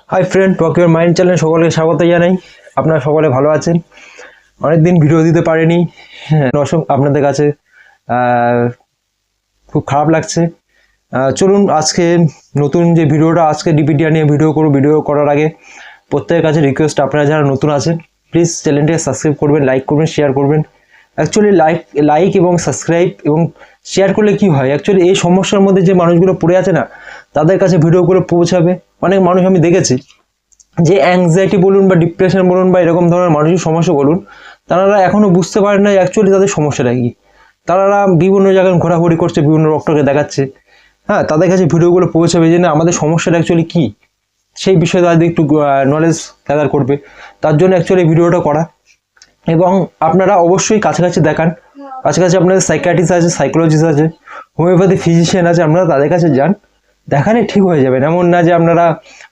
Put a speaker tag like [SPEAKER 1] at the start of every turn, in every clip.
[SPEAKER 1] Hi friend, talk your mind চ্যানেলে সকলকে স্বাগত জানাই। আপনারা সকলে ভালো আছেন? অনেকদিন ভিডিও দিতে পারিনি, আপনাদের কাছে খুব খারাপ লাগছে। চলুন আজকে নতুন যে ভিডিওটা, আজকে ডিপিডিআর নিয়ে ভিডিও করার আগে প্রত্যেকের কাছে রিকোয়েস্ট, আপনারা যারা নতুন আছেন প্লিজ চ্যানেলটিকে সাবস্ক্রাইব করবেন, লাইক করবেন, শেয়ার করবেন। অ্যাকচুয়ালি লাইক এবং সাবস্ক্রাইব এবং শেয়ার করলে কি হয়, অ্যাকচুয়ালি এই সমস্যার মধ্যে যে মানুষগুলো পড়ে আছে না, তাদের কাছে ভিডিওগুলো পৌঁছাবে। অনেক মানুষ আমি দেখেছি যে অ্যাংজাইটি বলুন বা ডিপ্রেশন বলুন বা এরকম ধরনের মানসিক সমস্যা বলুন, তারা এখনও বুঝতে পারেন না অ্যাকচুয়ালি তাদের সমস্যাটা কী। তারা বিভিন্ন জায়গায় ঘোরাঘুরি করছে, বিভিন্ন ডক্টরকে দেখাচ্ছে, হ্যাঁ, তাদের কাছে ভিডিওগুলো পৌঁছাবে যে না আমাদের সমস্যাটা অ্যাকচুয়ালি কী, সেই বিষয়ে তাদের একটু নলেজ গ্যাদার করবে। তার জন্য অ্যাকচুয়ালি ভিডিওটা করা। এবং আপনারা অবশ্যই কাছাকাছি দেখান, কাছাকাছি আপনাদের সাইকিয়াট্রিস্ট আছে, সাইকোলজিস্ট আছে, হোমিওপ্যাথি ফিজিশিয়ান আছে, আপনারা তাদের কাছে যান, দেখালে ঠিক হয়ে যাবেন। এমন না যে আপনারা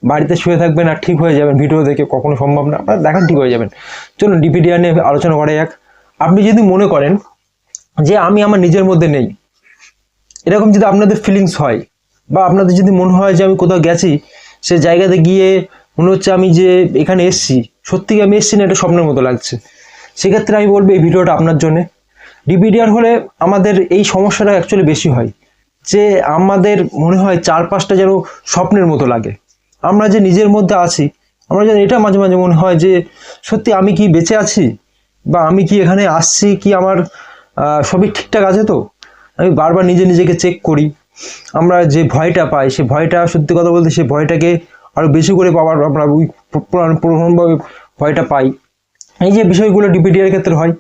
[SPEAKER 1] বাড়িতে শুয়ে থাকবেন আর ঠিক হয়ে যাবেন, ভিডিও দেখে কখনো সম্ভব না। আপনারা দেখান, ঠিক হয়ে যাবেন। চলুন ডিপিডিআর নিয়ে আলোচনা করা যাক। আপনি যদি মনে করেন যে আমি আমার নিজের মধ্যে নেই, এরকম যদি আপনাদের ফিলিংস হয়, বা আপনাদের যদি মনে হয় যে আমি কোথাও গেছি, সে জায়গাতে গিয়ে মনে হচ্ছে আমি যে এখানে এসছি, সত্যি আমি এসছি না, এটা স্বপ্নের মতো লাগছে, সেক্ষেত্রে আমি বলবো এই ভিডিওটা আপনার জন্যে। ডিপিডিআর হলে আমাদের এই সমস্যাটা অ্যাকচুয়ালি বেশি হয়, যে আমাদের মনে হয় চারপাশটা যেন স্বপ্নের মতো লাগে। আমরা যে নিজের মধ্যে আছি, আমরা যেন এটা মাঝে মাঝে মনে হয় যে সত্যি আমি কি বেঁচে আছি, বা আমি কি এখানে আসছি, কি আমার সবই ঠিকঠাক আছে তো। আমি বারবার নিজেকে চেক করি। আমরা যে ভয়টা পাই, সে ভয়টা, সত্যি কথা বলতে সেই ভয়টাকে আরও বেশি করে পাওয়ার আমরা ওই প্রধানভাবে ভয়টা পাই। এই যে বিষয়গুলো ডিপিডিআর ক্ষেত্রে হয়।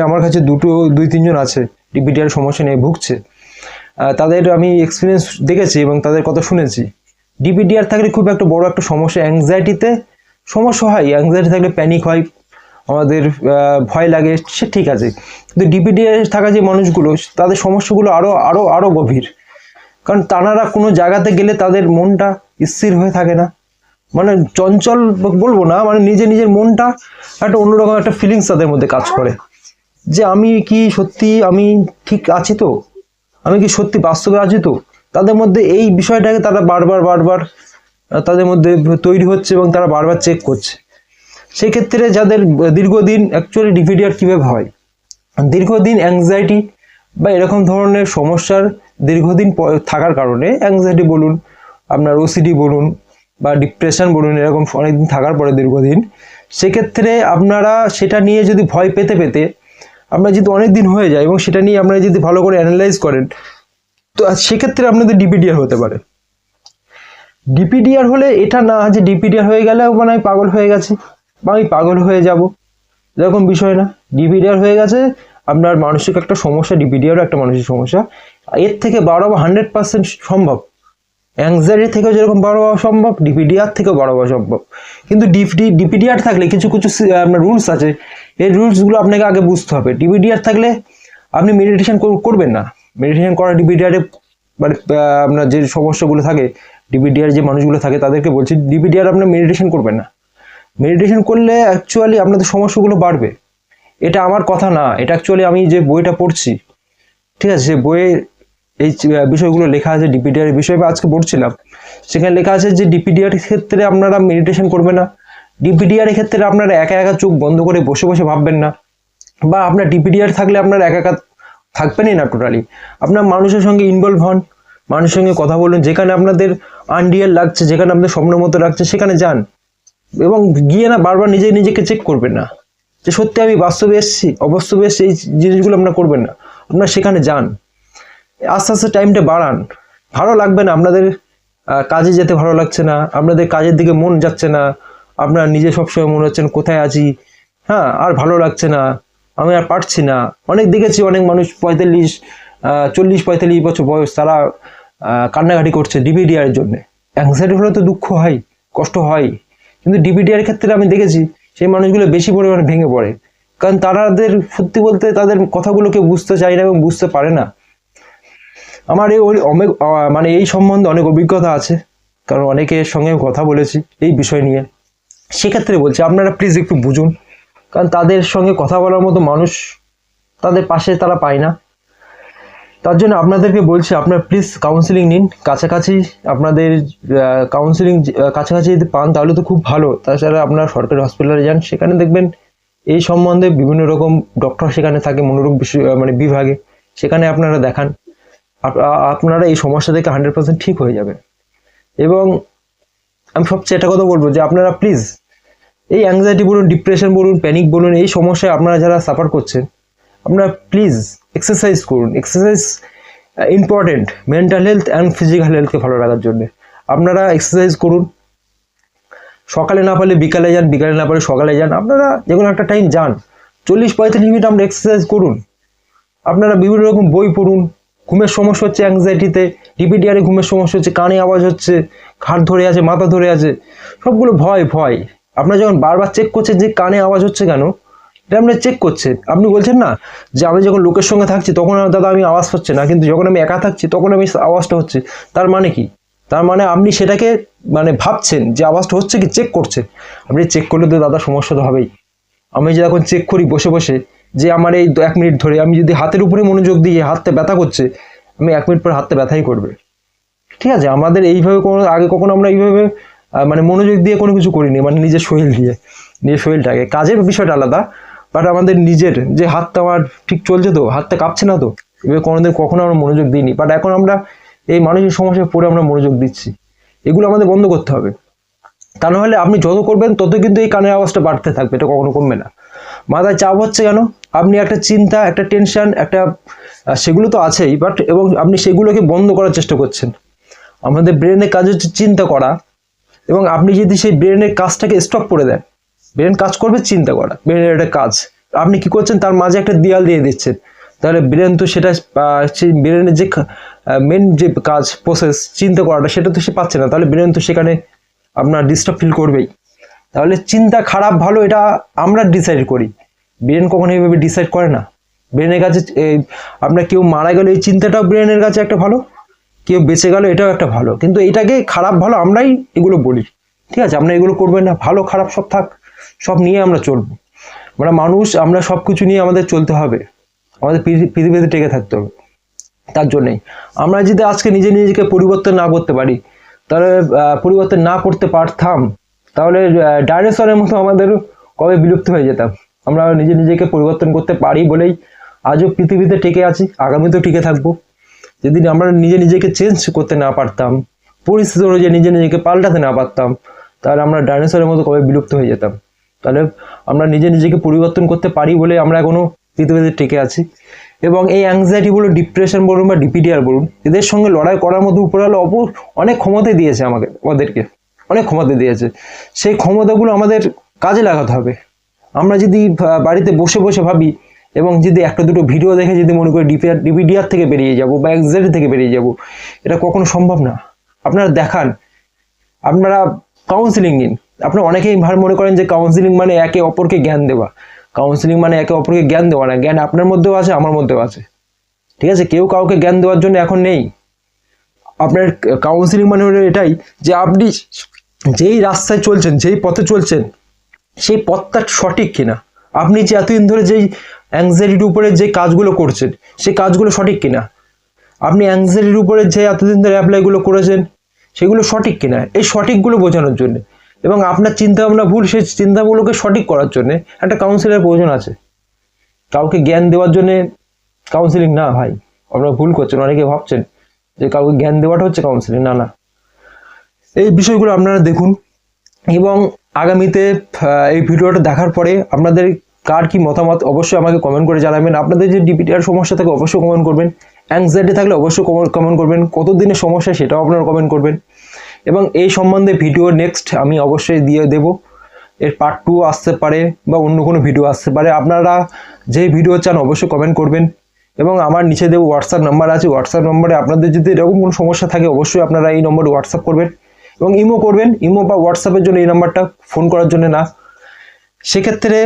[SPEAKER 1] আমার কাছে দুই তিনজন আছে ডিপিডিআর সমস্যা নিয়ে ভুগছে। তাদের আমি এক্সপিরিয়েন্স দেখেছি এবং তাদের কথা শুনেছি। ডিপিডিআর থাকলে খুব একটা বড় একটা সমস্যা, অ্যাংজাইটিতে সমস্যা হয়। অ্যাংজাইটি থাকলে প্যানিক হয়, আমাদের ভয় লাগে, সে ঠিক আছে। কিন্তু ডিপিডিআর থাকা যে মানুষগুলো, তাদের সমস্যাগুলো আরও গভীর। কারণ তারা কোনো জায়গাতে গেলে তাদের মনটা স্থির হয়ে থাকে না, মানে চঞ্চল বলবো না, মানে নিজের মনটা একটা অন্যরকম একটা ফিলিংস তাদের মধ্যে কাজ করে, যে আমি কি সত্যি আমি ঠিক আছি তো, আমি কি সত্যি বাস্তবে আছি তো। তাদের মধ্যে এই বিষয়টাকে তারা বারবার তাদের মধ্যে তৈরি হচ্ছে এবং তারা বারবার চেক করছে। সেই ক্ষেত্রে যাদের দীর্ঘদিন, অ্যাকচুয়ালি ডিপিডিআর কীভাবে হয়, দীর্ঘদিন অ্যাংজাইটি বা এরকম ধরনের সমস্যার দীর্ঘদিন থাকার কারণে, অ্যাংজাইটি বলুন, আপনার ওসিডি বলুন বা ডিপ্রেশন বলুন, এরকম অনেকদিন থাকার পরে দীর্ঘদিন, সেক্ষেত্রে আপনারা সেটা নিয়ে যদি ভয় পেতে আপনার যদি অনেক দিন হয়ে যায় এবং সেটা নিয়ে আপনারা যদি ভালো করে অ্যানালাইজ করেন, তো সেক্ষেত্রে আপনাদের ডিপিডিআর হতে পারে। ডিপিডিআর হলে এটা না যে ডিপিডিআর হয়ে গেলে মানে আমি পাগল হয়ে গেছি বা আমি পাগল হয়ে যাব, এরকম বিষয় না। ডিপিডিআর হয়ে গেছে আপনার মানসিক একটা সমস্যা, ডিপিডিআরও একটা মানসিক সমস্যা। এর থেকে বাড়ানো 100% সম্ভব। অ্যাংজাইটি থেকেও যেরকম বড় হওয়া সম্ভব, ডিপিডিআর থেকেও বড় হওয়া সম্ভব। কিন্তু ডিপিডিআর থাকলে কিছু আপনার রুলস আছে, এই রুলসগুলো আপনাকে আগে বুঝতে হবে। ডিপিডিআর থাকলে আপনি মেডিটেশন করবেন না। মেডিটেশন করা ডিপিডিআরে মানে আপনার যে সমস্যাগুলো থাকে, ডিপিডিআর যে মানুষগুলো থাকে তাদেরকে বলছি, ডিপিডিআর আপনার মেডিটেশন করবেন না। মেডিটেশন করলে অ্যাকচুয়ালি আপনাদের সমস্যাগুলো বাড়বে। এটা আমার কথা না, এটা অ্যাকচুয়ালি আমি যে বইটা পড়ছি, ঠিক আছে, সে বইয়ে এই বিষয়গুলো লেখা আছে। ডিপিডিআর বিষয়ে আজকে পড়ছিলাম, সেখানে লেখা আছে যে ডিপিডিআর ক্ষেত্রে আপনারা মেডিটেশন করবেন না। ডিপিডিআর ক্ষেত্রে আপনারা একা চোখ বন্ধ করে বসে ভাববেন না, বা আপনার ডিপিডিআর থাকলে আপনার একা থাকবেনই না টোটালি। আপনার মানুষের সঙ্গে ইনভলভ হন, মানুষের সঙ্গে কথা বলুন, যেখানে আপনাদের আনরিয়াল লাগছে, যেখানে আপনাদের স্বপ্নের মতো লাগছে, সেখানে যান। এবং গিয়ে না বারবার নিজেকে চেক করবেন না যে সত্যি আমি বাস্তবে এসেছি, অবাস্তবে এসেছি, এই জিনিসগুলো আপনারা করবেন না। আপনারা সেখানে যান, আস্তে আস্তে টাইমটা বাড়ান। ভালো লাগবে না আপনাদের, কাজে যেতে ভালো লাগছে না, আপনাদের কাজের দিকে মন যাচ্ছে না, আপনার নিজে সবসময় মনে হচ্ছেন কোথায় আছি, হ্যাঁ, আর ভালো লাগছে না, আমি আর পারছি না। অনেক দেখেছি, অনেক মানুষ 40-45 বছর বয়স, তারা কান্নাকাটি করছে ডিপিডিআর জন্য। অ্যাংজাইটি হলে তো দুঃখ হয়, কষ্ট হয়, কিন্তু ডিপিডিআর ক্ষেত্রে আমি দেখেছি সেই মানুষগুলো বেশি পরিমাণে ভেঙে পড়ে, কারণ তাদের সত্যি বলতে তাদের কথাগুলোকে বুঝতে চায় না এবং বুঝতে পারে না। আমার মানে এই সম্বন্ধে অনেক অভিজ্ঞতা আছে, কারণ অনেকের সঙ্গে কথা বলেছি এই বিষয় নিয়ে। সেক্ষেত্রে বলছি আপনারা প্লিজ একটু বুঝুন, কারণ তাদের সঙ্গে কথা বলার মতো মানুষ তাদের পাশে তারা পায় না। তার জন্য আপনাদেরকে বলছি, আপনারা প্লিজ কাউন্সিলিং নিন কাছাকাছি। আপনাদের কাউন্সিলিং কাছাকাছি যদি পান তাহলে তো খুব ভালো। তাছাড়া আপনারা সরকারি হসপিটালে যান, সেখানে দেখবেন এই সম্বন্ধে বিভিন্ন রকম ডক্টর সেখানে থাকে, মনোরোগ বিষয় মানে বিভাগে, সেখানে আপনারা দেখান। আপনারা এই সমস্যা থেকে 100% ঠিক হয়ে যাবে। এবং আমি সবচেয়ে একটা কথা বলবো যে আপনারা প্লিজ এই অ্যাংজাইটি বলুন, ডিপ্রেশন বলুন, প্যানিক বলুন, এই সমস্যায় আপনারা যারা সাফার করছেন, আপনারা প্লিজ এক্সারসাইজ করুন। Exercise important mental health and physical হেলথকে ভালো রাখার জন্য। আপনারা এক্সারসাইজ করুন, সকালে না পারলে বিকালে যান, বিকালে না পারলে সকালে যান, আপনারা যে কোনো একটা টাইম যান, 40-45 মিনিট আমরা এক্সারসাইজ করুন। আপনারা বিভিন্ন রকম বই পড়ুন। ঘুমের সমস্যা হচ্ছে অ্যাংজাইটিতে, ডিপিডিআরে ঘুমের সমস্যা হচ্ছে, কানে আওয়াজ হচ্ছে, ঘাট ধরে আছে, মাথা ধরে আছে, সবগুলো ভয়। আপনারা যখন বারবার চেক করছেন যে কানে আওয়াজ হচ্ছে কেন, এটা আপনি চেক করছেন। আপনি বলছেন না যে আমি যখন লোকের সঙ্গে থাকছি তখন দাদা আমি আওয়াজ হচ্ছে না, কিন্তু যখন আমি একা থাকছি তখন আমি আওয়াজটা হচ্ছে। তার মানে কি? তার মানে আপনি সেটাকে মানে ভাবছেন যে আওয়াজটা হচ্ছে কি, চেক করছেন। আপনি চেক করলে তো দাদা সমস্যা তো হবেই। আমি যে এখন চেক করি বসে বসে যে আমার এই 1 মিনিট ধরে আমি যদি হাতের উপরে মনোযোগ দিয়ে হাতটা ব্যথা করছে, আমি 1 মিনিট পর হাতটা ব্যথাই করবে। ঠিক আছে, আমাদের এইভাবে আগে কখনো আমরা এইভাবে মানে মনোযোগ দিয়ে কোনো কিছু করিনি, মানে নিজের শরীরটাকে, কাজের বিষয়টা আলাদা, বাট আমাদের নিজের যে হাতটা আমার ঠিক চলছে তো, হাতটা কাঁপছে না তো, এভাবে কখনো আমরা মনোযোগ দিইনি। বাট এখন আমরা এই মানসিক সমস্যায় পড়ে আমরা মনোযোগ দিচ্ছি। এগুলো আমাদের বন্ধ করতে হবে। তা নাহলে আপনি যত করবেন তত কিন্তু এই কানের আওয়াজটা বাড়তে থাকবে, এটা কখনো কমবে না। মাথায় চাপ হচ্ছে কেন? আপনি একটা চিন্তা, একটা টেনশন, একটা সেগুলো তো আছেই, বাট এবং আপনি সেগুলোকে বন্ধ করার চেষ্টা করছেন। আমাদের ব্রেনের কাজ হচ্ছে চিন্তা করা, এবং আপনি যদি সেই ব্রেনের কাজটাকে স্টপ করে দেন, ব্রেন কাজ করবে চিন্তা করা, ব্রেনের একটা কাজ, আপনি কি করছেন তার মাঝে একটা দেয়াল দিয়ে দিচ্ছেন, তাহলে ব্রেন তো সেটা সেই ব্রেনের যে মেন যে কাজ প্রসেস চিন্তা করাটা, সেটা তো সে পাচ্ছে না, তাহলে ব্রেন তো সেখানে আপনার ডিস্টার্ব ফিল করবেই। তাহলে চিন্তা খারাপ ভালো এটা আমরা ডিসাইড করি, ব্রেন কখনো এইভাবে ডিসাইড করে না। ব্রেনের কাছে আপনার কেউ মারা গেলে এই চিন্তাটাও ব্রেনের কাছে একটা ভালো, কেউ বেঁচে গেল এটাও একটা ভালো, কিন্তু এটাকে খারাপ ভালো আমরাই এগুলো বলি। ঠিক আছে, আপনারা এগুলো করবেন না, ভালো খারাপ সব থাক, সব নিয়ে আমরা চলবো। আমরা মানুষ, আমরা সব কিছু নিয়ে আমাদের চলতে হবে, আমাদের পৃথিবীতে টেকে থাকতে হবে। তার জন্যেই আমরা যদি আজকে নিজেকে পরিবর্তন না করতে পারি, তাহলে পরিবর্তন না করতে পারতাম, তাহলে ডাইনোসরের মতো আমাদের কবে বিলুপ্ত হয়ে যেতাম। আমরা নিজেকে পরিবর্তন করতে পারি বলেই আজও পৃথিবীতে টিকে আছি, আগামীতেও টিকে থাকবো। যদি আমরা নিজেকে চেঞ্জ করতে না পারতাম, পরিস্থিতি অনুযায়ী নিজেকে পাল্টাতে না পারতাম, তাহলে আমরা ডাইনোসরের মতো কবে বিলুপ্ত হয়ে যেতাম। তাহলে আমরা নিজেকে পরিবর্তন করতে পারি বলে আমরা এখনো পৃথিবীতে টিকে আছি। এবং এই অ্যাংজাইটি বলুন, ডিপ্রেশন বলুন বা ডিপিডিআর বলুন, এদের সঙ্গে লড়াই করার মতো উপরওয়ালা অনেক ক্ষমতা দিয়েছে আমাদেরকে অনেক ক্ষমতা দিয়েছে। সেই ক্ষমতাগুলো আমাদের কাজে লাগাতে হবে। আমরা যদি বাড়িতে বসে বসে ভাবি এবং যদি একটা দুটো ভিডিও দেখে যদি মনে করি ডিপিডিআর থেকে বেরিয়ে যাব বা অ্যাংজাইটি থেকে বেরিয়ে যাব, এটা কখনো সম্ভব না। আপনারা দেখান, আপনারা কাউন্সিলিং নিন। আপনারা অনেকেই মনে করেন যে কাউন্সিলিং মানে একে অপরকে জ্ঞান দেওয়া। কাউন্সিলিং মানে একে অপরকে জ্ঞান দেওয়া না, জ্ঞান আপনার মধ্যেও আছে, আমার মধ্যেও আছে। ঠিক আছে, কেউ কাউকে জ্ঞান দেওয়ার জন্য এখন নেই। আপনার কাউন্সিলিং মানে হলো এটাই যে আপনি যেই রাস্তায় চলছেন, যেই পথে চলছেন, সেই পথটা সঠিক কিনা, আপনি যে এতদিন ধরে যেই অ্যাংজাইটির উপরে যে কাজগুলো করছেন সেই কাজগুলো সঠিক কিনা, আপনি অ্যাংজাইটির উপরে যে এতদিন ধরে অ্যাপ্লাইগুলো করেছেন সেগুলো সঠিক কিনা, এই সঠিকগুলো বোঝানোর জন্য এবং আপনার চিন্তাভাবনা ভুল সেই চিন্তাগুলোকে সঠিক করার জন্য একটা কাউন্সিলের প্রয়োজন আছে। কাউকে জ্ঞান দেওয়ার জন্যে কাউন্সিলিং না ভাই, আপনারা ভুল করছেন। অনেকে ভাবছেন যে কাউকে জ্ঞান দেওয়াটা হচ্ছে কাউন্সিলিং, না। এই বিষয়গুলো আপনারা দেখুন এবং আগামীতে এই ভিডিওটা দেখার পরে আপনাদের কার কি মতামত অবশ্যই আমাকে কমেন্ট করে জানাবেন। আপনাদের যে ডিপিডিআর সমস্যা থাকে অবশ্যই কমেন্ট করবেন, অ্যাংজাইটি থাকলে অবশ্যই কমেন্ট করবেন, কতদিনের সমস্যা সেটাও আপনারা কমেন্ট করবেন। এবং এই সম্বন্ধে ভিডিও নেক্সট আমি অবশ্যই দিয়ে দেব। এর পার্ট 2 আসতে পারে বা অন্য কোনো ভিডিও আসতে পারে। আপনারা যেই ভিডিও চান অবশ্যই কমেন্ট করবেন এবং আমার নিচে দেবো হোয়াটসঅ্যাপ নাম্বার আছে, হোয়াটসঅ্যাপ নম্বরে আপনাদের যদি এরকম কোনো সমস্যা থাকে অবশ্যই আপনারা এই নম্বরে হোয়াটসঅ্যাপ করবেন এবং ইমো করবেন। ইমো বা হোয়াটসঅ্যাপের জন্য এই নাম্বারটা, ফোন করার জন্য না। সেক্ষেত্রে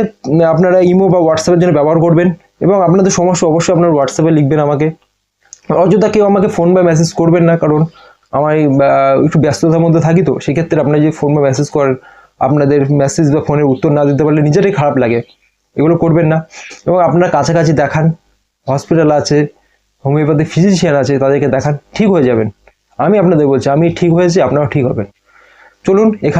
[SPEAKER 1] আপনারা ইমো বা হোয়াটসঅ্যাপের জন্য ব্যবহার করবেন এবং আপনাদের সমস্যা অবশ্যই আপনার হোয়াটসঅ্যাপে লিখবেন আমাকে। অযথা কেউ আমাকে ফোন বা মেসেজ করবেন না, কারণ আমার একটু ব্যস্ততার মধ্যে থাকি, তো সেক্ষেত্রে আপনারা যে ফোন বা মেসেজ করেন, আপনাদের মেসেজ বা ফোনের উত্তর না দিতে পারলে নিজেরই খারাপ লাগে, এগুলো করবেন না। এবং আপনারা কাছাকাছি দেখান, হসপিটাল আছে, হোমিওপ্যাথি ফিজিশিয়ান আছে তাদেরকে দেখান, ঠিক হয়ে যাবেন। আমি আপনাদের বলছি, আমি ঠিক হয়েছি, আপনারাও ঠিক হবেন। চলুন এখানে